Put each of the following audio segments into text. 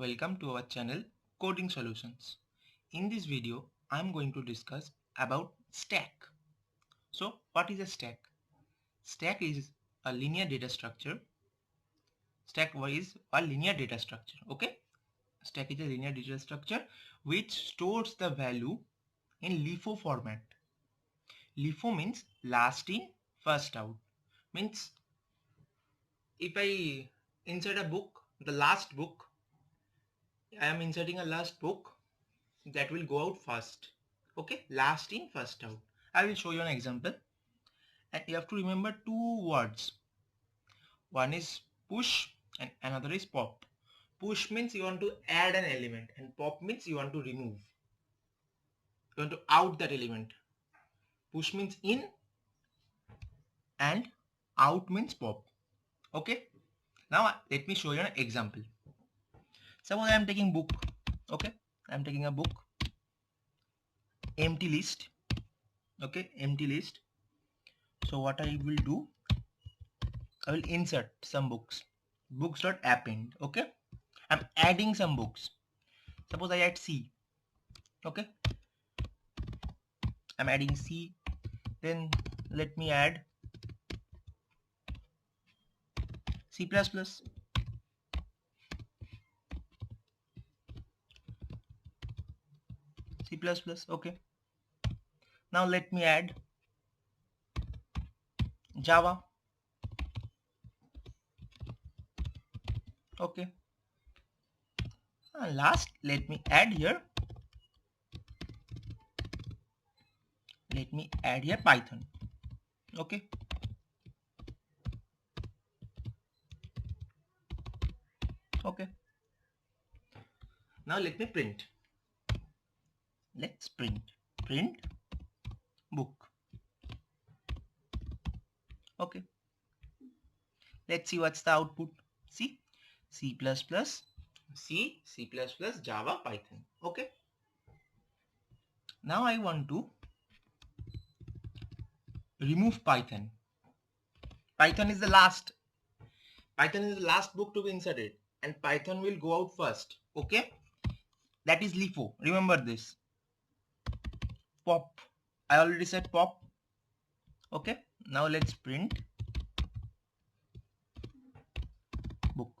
welcome to our channel Coding Solutions. In this video, I am going to discuss about stack. So what is a stack? Stack is a linear data structure. Stack is a linear data structure. Okay. Stack is a linear data structure which stores the value in LIFO format. LIFO means last in, first out. Means if I insert a book, the last book, I am inserting a last book that will go out first. Okay, last in, first out. I will show you an example. And you have to remember two words. One is push and another is pop. Push means you want to add an element and pop means you want to remove. You want to out that element. Push means in and out means pop. Okay. Now let me show you an example. Suppose I am taking book. Okay. I am taking a book. Empty list. Okay. Empty list. So what I will do, I will insert some books. Books.append. Okay. I'm adding some books. Suppose I add C. Okay. I'm adding C. Then let me add C++. C++. Okay. Now let me add Java. Okay. And last, let me add here. Let me add here Python. Okay. Okay. Now let me print. Let's print. Print book. Okay. Let's see what's the output. See, C++, C, C++, Java, Python. Okay. Now I want to remove Python. Python is the last. Python is the last book to be inserted and Python will go out first. Okay. That is LIFO. Remember this. Pop. I already said pop. Okay. Now let's print book.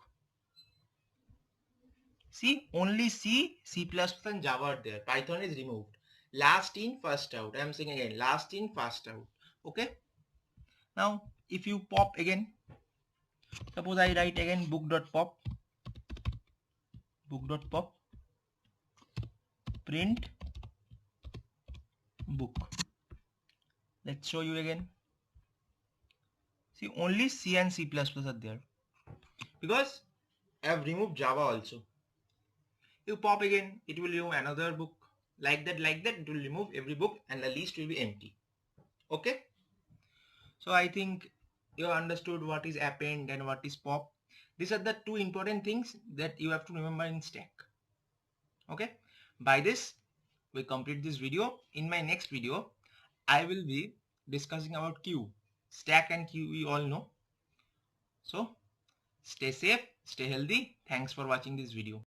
See, only C, C++ and Java are there. Python is removed. Last in, first out. I am saying again, last in, first out. Okay. Now, if you pop again, suppose I write again book.pop. Book.pop. Print book. Let's show you again. See, only C and C++ are there. Because I have removed Java also. You pop again, it will remove another book. Like that, it will remove every book and the list will be empty. Okay. So I think you have understood what is append and what is pop. These are the two important things that you have to remember in stack. Okay. By this, we complete this video. In my next video, I will be discussing about queue. Stack and queue we all know. So stay safe, stay healthy. Thanks for watching this video.